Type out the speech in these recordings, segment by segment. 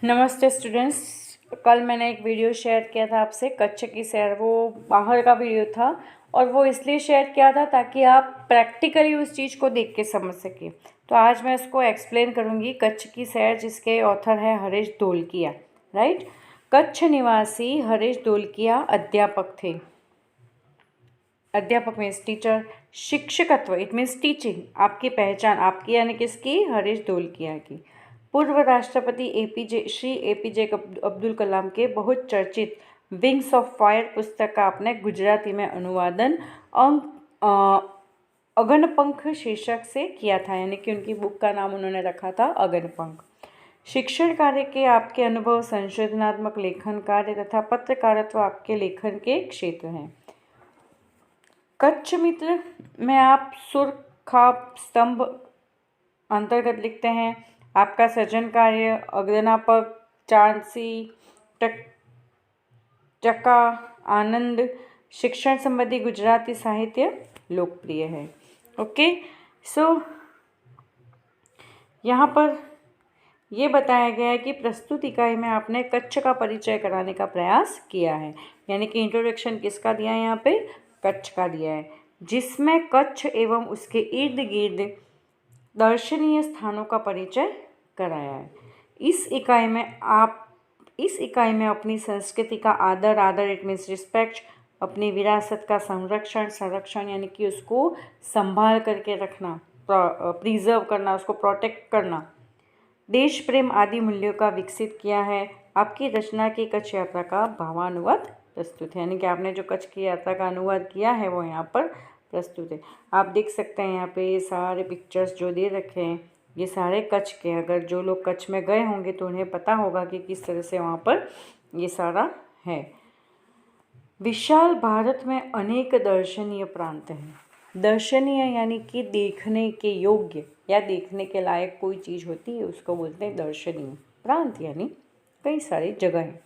नमस्ते स्टूडेंट्स। कल मैंने एक वीडियो शेयर किया था आपसे कच्छ की सैर। वो बाहर का वीडियो था और वो इसलिए शेयर किया था ताकि आप प्रैक्टिकली उस चीज़ को देख के समझ सकें। तो आज मैं उसको एक्सप्लेन करूँगी। कच्छ की सैर जिसके ऑथर है हरीश धोलकिया, राइट। कच्छ निवासी हरीश धोलकिया अध्यापक थे। अध्यापक मीन्स टीचर, शिक्षकत्व इट मीन्स टीचिंग, आपकी पहचान, आपकी यानी किसकी, हरीश धोलकिया की। पूर्व राष्ट्रपति श्री एपीजे अब्दुल कलाम के बहुत चर्चित विंग्स ऑफ फायर पुस्तक का आपने गुजराती में अनुवादन अगनपंख शीर्षक से किया था, यानी कि उनकी बुक का नाम उन्होंने रखा था अगनपंख। शिक्षण कार्य के आपके अनुभव, संशोधनात्मक लेखन कार्य तथा पत्रकारित्व आपके लेखन के क्षेत्र हैं। कच्छ मित्र में आप सुर खाप स्तंभ अंतर्गत लिखते हैं। आपका सृजन कार्य अग्रनापक, चांसी, चक्का, आनंद, शिक्षण संबंधी गुजराती साहित्य लोकप्रिय है। ओके, सो यहाँ पर ये बताया गया है कि प्रस्तुत इकाई में आपने कच्छ का परिचय कराने का प्रयास किया है, यानी कि इंट्रोडक्शन किसका दिया है, यहाँ पे कच्छ का दिया है, जिसमें कच्छ एवं उसके इर्द गिर्द दर्शनीय स्थानों का परिचय कराया है। इस इकाई में अपनी संस्कृति का आदर इट मीन्स रिस्पेक्ट, अपनी विरासत का संरक्षण यानी कि उसको संभाल करके रखना, प्रिजर्व करना, उसको प्रोटेक्ट करना, देश प्रेम आदि मूल्यों का विकसित किया है। आपकी रचना की कच्छ यात्रा का भावानुवाद प्रस्तुत है, यानी कि आपने जो कच्छ की यात्रा का अनुवाद किया है वो यहाँ पर प्रस्तुत है। आप देख सकते हैं यहाँ पे ये सारे पिक्चर्स जो दे रखे हैं ये सारे कच्छ के। अगर जो लोग कच्छ में गए होंगे तो उन्हें पता होगा कि किस तरह से वहाँ पर ये सारा है। विशाल भारत में अनेक दर्शनीय प्रांत हैं। दर्शनीय यानी कि देखने के योग्य या देखने के लायक कोई चीज़ होती है उसको बोलते हैं दर्शनीय। प्रांत यानी कई सारी जगह हैं।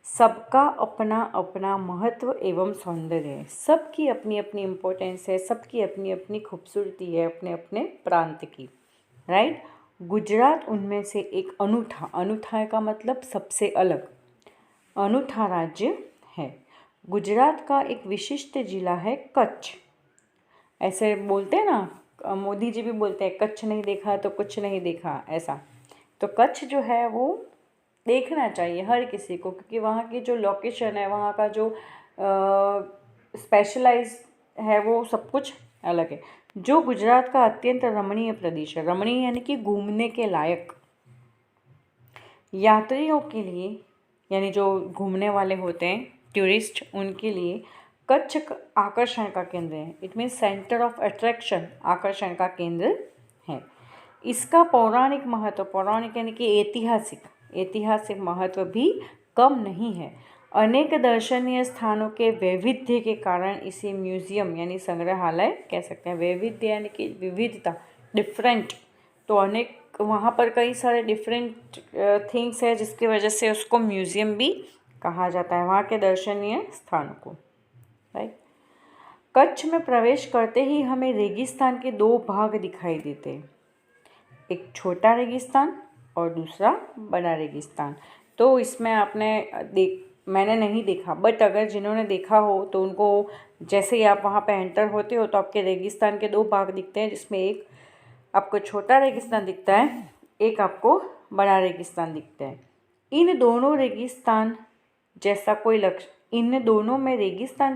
सबका अपना अपना महत्व एवं सौंदर्य है। सबकी अपनी अपनी इम्पोर्टेंस है, सबकी अपनी अपनी खूबसूरती है अपने अपने प्रांत की, राइट। गुजरात उनमें से एक अनूठा का मतलब सबसे अलग, अनूठा राज्य है। गुजरात का एक विशिष्ट जिला है कच्छ। ऐसे बोलते हैं ना, मोदी जी भी बोलते हैं कच्छ नहीं देखा तो कुछ नहीं देखा, ऐसा। तो कच्छ जो है वो देखना चाहिए हर किसी को, क्योंकि वहाँ की जो लोकेशन है, वहाँ का जो स्पेशलाइज है वो सब कुछ अलग है। जो गुजरात का अत्यंत रमणीय प्रदेश है। रमणीय यानी कि घूमने के लायक, यात्रियों के लिए यानी जो घूमने वाले होते हैं टूरिस्ट, उनके लिए कच्छ आकर्षण का केंद्र है। It means centre of attraction, आकर्षण का केंद्र है। इसका पौराणिक महत्व, पौराणिक यानी कि ऐतिहासिक महत्व भी कम नहीं है। अनेक दर्शनीय स्थानों के वैविध्य के कारण इसे म्यूजियम यानी संग्रहालय कह सकते हैं। वैविध्य यानी कि विविधता, डिफरेंट, तो अनेक वहाँ पर कई सारे डिफरेंट थिंग्स है जिसकी वजह से उसको म्यूजियम भी कहा जाता है, वहाँ के दर्शनीय स्थानों को, राइट। कच्छ में प्रवेश करते ही हमें रेगिस्तान के दो भाग दिखाई देते हैं, एक छोटा रेगिस्तान और दूसरा बड़ा रेगिस्तान। तो इसमें मैंने नहीं देखा, बट अगर जिन्होंने देखा हो तो उनको जैसे ही आप वहाँ पे एंटर होते हो तो आपके रेगिस्तान के दो भाग दिखते हैं, जिसमें एक आपको छोटा रेगिस्तान दिखता है, एक आपको बड़ा रेगिस्तान दिखता है। इन दोनों में रेगिस्तान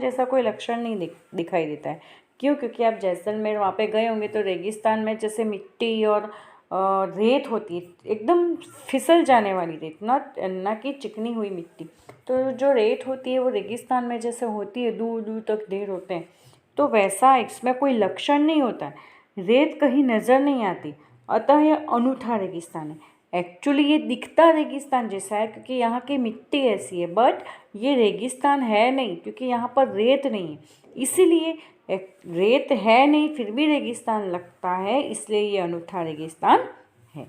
जैसा कोई लक्षण नहीं दिखाई देता है। क्यों? क्योंकि आप जैसलमेर वहाँ पे गए होंगे तो रेगिस्तान में जैसे मिट्टी और रेत होती है, एकदम फिसल जाने वाली रेत, ना कि चिकनी हुई मिट्टी। तो जो रेत होती है वो रेगिस्तान में जैसे होती है, दूर दूर तक ढेर होते हैं, तो वैसा इसमें कोई लक्षण नहीं होता है, रेत कहीं नज़र नहीं आती, अतः यह अनूठा रेगिस्तान है। एक्चुअली ये दिखता रेगिस्तान जैसा है क्योंकि यहाँ की मिट्टी ऐसी है, बट ये रेगिस्तान है नहीं क्योंकि यहाँ पर रेत नहीं है। इसीलिए रेत है नहीं फिर भी रेगिस्तान लगता है, इसलिए ये अनूठा रेगिस्तान है।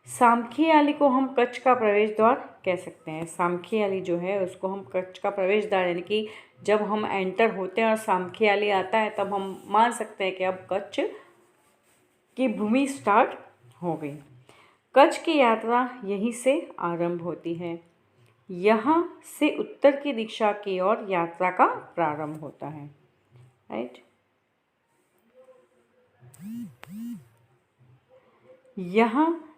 सामखियाली को हम कच्छ का प्रवेश द्वार कह सकते हैं। सामखियाली जो है उसको हम कच्छ का प्रवेश द्वार, यानी कि जब हम एंटर होते हैं और सामखियाली आता है तब हम मान सकते हैं कि अब कच्छ की भूमि स्टार्ट हो गई। कच्छ की यात्रा यहीं से आरंभ होती है। यहाँ से उत्तर की दिशा की ओर यात्रा का प्रारंभ होता है। राइट। यहाँ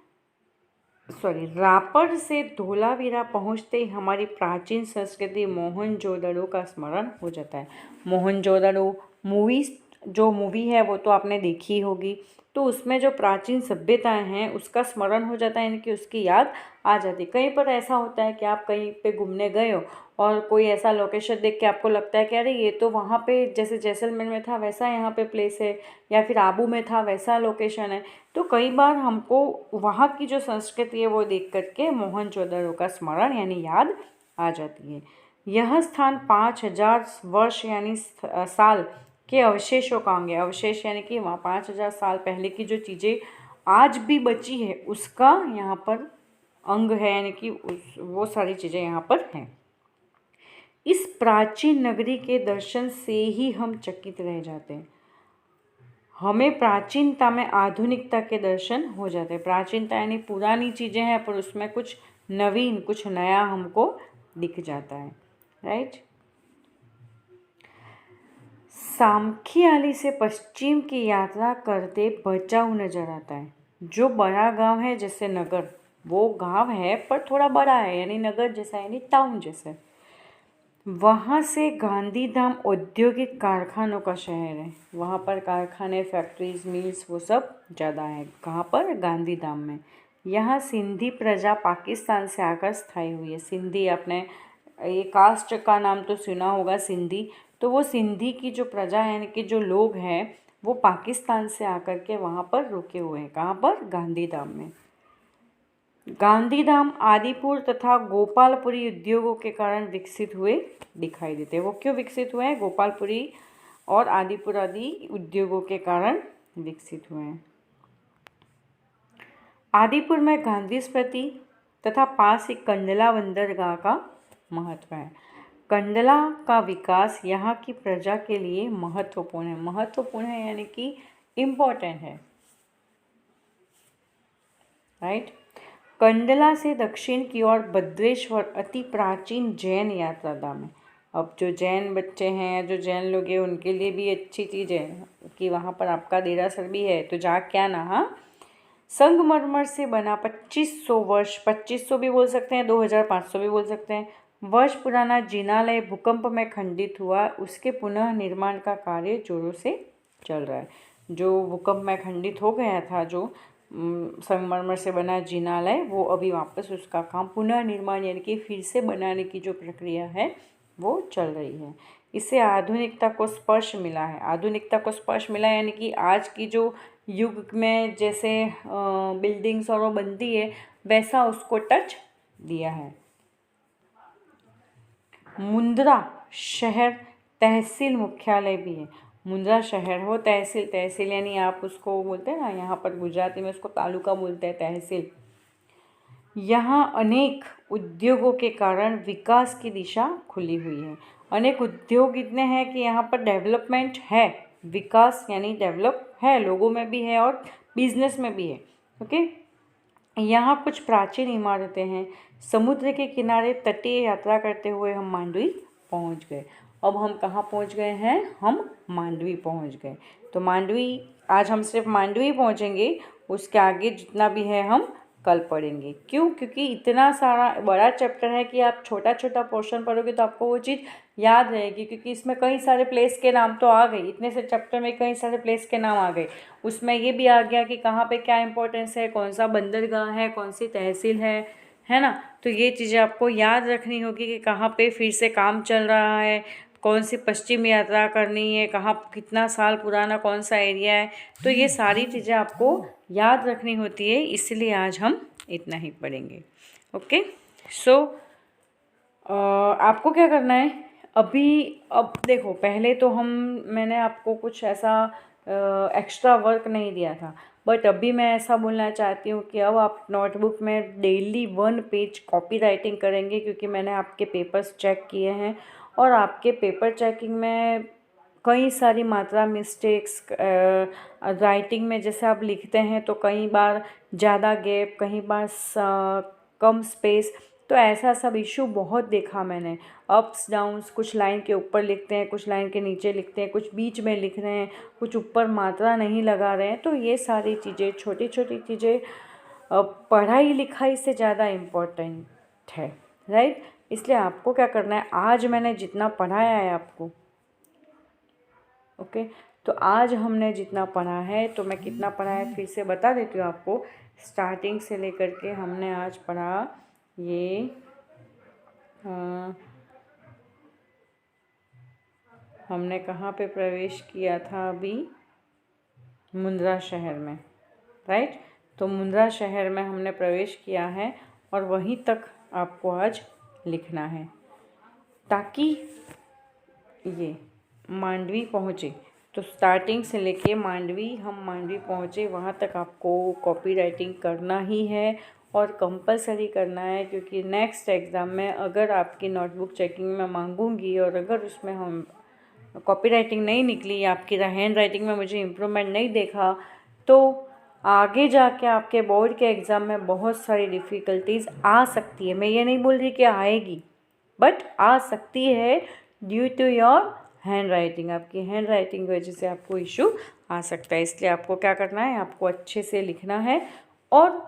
रापड़ से धोलावीरा पहुँचते ही हमारी प्राचीन संस्कृति मोहनजोदड़ो का स्मरण हो जाता है। मोहनजोदड़ो मूवी है वो तो आपने देखी होगी, तो उसमें जो प्राचीन सभ्यताएं हैं उसका स्मरण हो जाता है, यानी कि उसकी याद आ जाती है। कहीं पर ऐसा होता है कि आप कहीं पे घूमने गए हो और कोई ऐसा लोकेशन देख के आपको लगता है कि अरे ये तो वहाँ पे जैसे जैसलमेर में था वैसा यहाँ पे प्लेस है, या फिर आबू में था वैसा लोकेशन है, तो कई बार हमको वहाँ की जो संस्कृति है वो देख करके मोहनजोदड़ो का स्मरण यानी याद आ जाती है। यह स्थान 5000 वर्ष यानी साल के अवशेषों का अंग है। अवशेष यानी कि वहाँ 5000 साल पहले की जो चीज़ें आज भी बची है उसका यहाँ पर अंग है, यानी कि वो सारी चीज़ें यहाँ पर हैं। इस प्राचीन नगरी के दर्शन से ही हम चकित रह जाते हैं। हमें प्राचीनता में आधुनिकता के दर्शन हो जाते हैं। प्राचीनता यानी पुरानी चीज़ें हैं पर उसमें कुछ नवीन, कुछ नया हमको दिख जाता है। राइट। सामखियाली से पश्चिम की यात्रा करते भचाऊ नजर आता है। जो बड़ा गांव है जैसे नगर, वो गांव है पर थोड़ा बड़ा है, यानी नगर जैसा, यानी टाउन जैसे। वहाँ से गांधीधाम औद्योगिक कारखानों का शहर है। वहाँ पर कारखाने, फैक्ट्रीज, मिल्स वो सब ज़्यादा है। कहाँ पर? गांधीधाम में। यहाँ सिंधी प्रजा पाकिस्तान से आकर स्थायी हुई है। सिंधी, आपने ये कास्ट का नाम तो सुना होगा, सिंधी। तो वो सिंधी की जो प्रजा है, यानी कि जो लोग हैं, वो पाकिस्तान से आकर के वहाँ पर रुके हुए हैं। कहाँ पर? गांधीधाम में। गांधीधाम आदिपुर तथा गोपालपुरी उद्योगों के कारण विकसित हुए दिखाई देते हैं। वो क्यों विकसित हुए हैं? गोपालपुरी और आदिपुर आदि उद्योगों के कारण विकसित हुए हैं। आदिपुर में गांधी स्मृति तथा पास ही कंडला बंदरगाह का महत्व है। कंडला का विकास यहाँ की प्रजा के लिए महत्वपूर्ण है। महत्वपूर्ण है यानी कि इम्पोर्टेंट है। राइट। कंडला से दक्षिण की ओर भद्रेश्वर अति प्राचीन जैन यात्रा धाम है। अब जो जैन बच्चे हैं, जो जैन लोग हैं, उनके लिए भी अच्छी चीज़ है कि वहाँ पर आपका देरासर भी है, तो जा क्या ना। हाँ, संगमरमर से बना 2500 वर्ष, 2500 भी बोल सकते हैं, 2500 भी बोल सकते हैं, वर्ष पुराना जिनालय भूकंप में खंडित हुआ। उसके पुनः निर्माण का कार्य जोरों से चल रहा है। जो भूकंप में खंडित हो गया था, जो संगमरमर से बना जिनालय, वो अभी वापस उसका काम पुनः निर्माण यानी कि फिर से बनाने की जो प्रक्रिया है वो चल रही है। इससे आधुनिकता को स्पर्श मिला है। आधुनिकता को स्पर्श मिला यानी कि आज की जो युग में जैसे बिल्डिंग्स और वो बनती है वैसा उसको टच दिया है। मुंद्रा शहर तहसील मुख्यालय भी है। मुंद्रा शहर हो, तहसील, तहसील यानी आप उसको बोलते हैं ना, यहाँ पर गुजराती में उसको तालुका बोलते हैं, तहसील। यहाँ अनेक उद्योगों के कारण विकास की दिशा खुली हुई है। अनेक उद्योग इतने हैं कि यहाँ पर डेवलपमेंट है, विकास यानी डेवलप है, लोगों में भी है और बिजनेस में भी है। ओके। यहाँ कुछ प्राचीन इमारतें हैं। समुद्र के किनारे तटीय यात्रा करते हुए हम मांडवी पहुँच गए। अब हम कहाँ पहुँच गए हैं? हम मांडवी पहुँच गए। तो मांडवी, आज हम सिर्फ मांडवी पहुँचेंगे, उसके आगे जितना भी है हम कल पढ़ेंगे। क्यों? क्योंकि इतना सारा बड़ा चैप्टर है कि आप छोटा छोटा पोर्शन पढ़ोगे तो आपको वो चीज़ याद रहेगी, क्योंकि इसमें कई सारे प्लेस के नाम तो आ गए। इतने से चैप्टर में कई सारे प्लेस के नाम आ गए। उसमें ये भी आ गया कि कहाँ पे क्या इंपॉर्टेंस है, कौन सा बंदरगाह है, कौन सी तहसील है ना। तो ये चीज़ें आपको याद रखनी होगी कि कहाँ पे फिर से काम चल रहा है, कौन सी पश्चिम यात्रा करनी है, कहाँ कितना साल पुराना कौन सा एरिया है। तो ये सारी चीज़ें आपको याद रखनी होती है, इसलिए आज हम इतना ही पढ़ेंगे। ओके। सो आपको क्या करना है अब देखो, पहले तो मैंने आपको कुछ ऐसा एक्स्ट्रा वर्क नहीं दिया था, बट अभी मैं ऐसा बोलना चाहती हूँ कि अब आप नोटबुक में डेली 1 पेज कॉपी राइटिंग करेंगे, क्योंकि मैंने आपके पेपर्स चेक किए हैं और आपके पेपर चेकिंग में कई सारी मात्रा मिस्टेक्स राइटिंग में, जैसे आप लिखते हैं तो कई बार ज़्यादा गैप, कई बार कम स्पेस, तो ऐसा सब इशू बहुत देखा मैंने। अप्स डाउन्स, कुछ लाइन के ऊपर लिखते हैं, कुछ लाइन के नीचे लिखते हैं, कुछ बीच में लिख रहे हैं, कुछ ऊपर मात्रा नहीं लगा रहे हैं। तो ये सारी चीज़ें, छोटी छोटी चीज़ें पढ़ाई लिखाई से ज़्यादा इम्पोर्टेंट है, राइट। इसलिए आपको क्या करना है, आज मैंने जितना पढ़ाया है आपको, ओके, तो आज हमने जितना पढ़ा है, तो मैं कितना पढ़ा है फिर से बता देती हूँ आपको। स्टार्टिंग से लेकर के हमने आज पढ़ा ये हमने कहाँ पे प्रवेश किया था अभी, मुंद्रा शहर में, राइट। तो मुंद्रा शहर में हमने प्रवेश किया है और वहीं तक आपको आज लिखना है, ताकि ये मांडवी पहुँचे। तो स्टार्टिंग से लेके हम मांडवी पहुँचे वहाँ तक आपको कॉपी राइटिंग करना ही है और कंपलसरी करना है, क्योंकि नेक्स्ट एग्ज़ाम में अगर आपकी नोटबुक चेकिंग में मांगूंगी और अगर उसमें हम कॉपी राइटिंग नहीं निकली, आपकी हैंड राइटिंग में मुझे इम्प्रूवमेंट नहीं देखा, तो आगे जाके आपके बोर्ड के एग्ज़ाम में बहुत सारी डिफ़िकल्टीज़ आ सकती है। मैं ये नहीं बोल रही कि आएगी, बट आ सकती है due to your handwriting. आपकी हैंड राइटिंग की वजह से आपको इशू आ सकता है। इसलिए आपको क्या करना है, आपको अच्छे से लिखना है और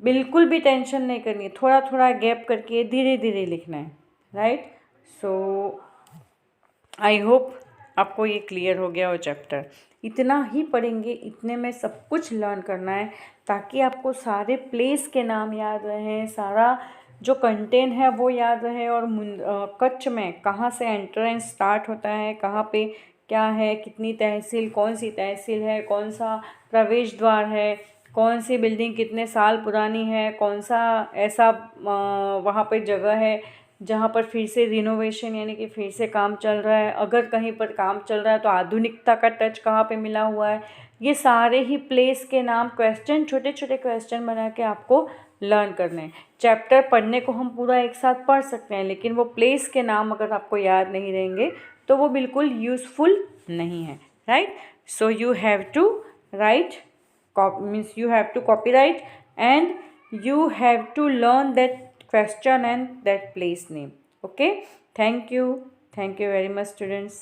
बिल्कुल भी टेंशन नहीं करनी है, थोड़ा थोड़ा गैप करके धीरे धीरे लिखना है, राइट। सो आई होप आपको ये क्लियर हो गया हो चैप्टर। इतना ही पढ़ेंगे, इतने में सब कुछ लर्न करना है, ताकि आपको सारे प्लेस के नाम याद रहें, सारा जो कंटेंट है वो याद रहे, और कच्छ में कहाँ से एंट्रेंस स्टार्ट होता है, कहाँ पे क्या है, कितनी तहसील, कौन सी तहसील है, कौन सा प्रवेश द्वार है, कौन सी बिल्डिंग कितने साल पुरानी है, कौन सा ऐसा वहाँ पे जगह है जहाँ पर फिर से रिनोवेशन यानी कि फिर से काम चल रहा है। अगर कहीं पर काम चल रहा है तो आधुनिकता का टच कहाँ पे मिला हुआ है। ये सारे ही प्लेस के नाम, क्वेश्चन, छोटे छोटे क्वेश्चन बना के आपको लर्न करने हैं। चैप्टर पढ़ने को हम पूरा एक साथ पढ़ सकते हैं, लेकिन वो प्लेस के नाम अगर आपको याद नहीं रहेंगे तो वो बिल्कुल यूज़फुल नहीं है, right. So you have to write, means you have to copyright and you have to learn that question and that place name. Okay, thank you very much students.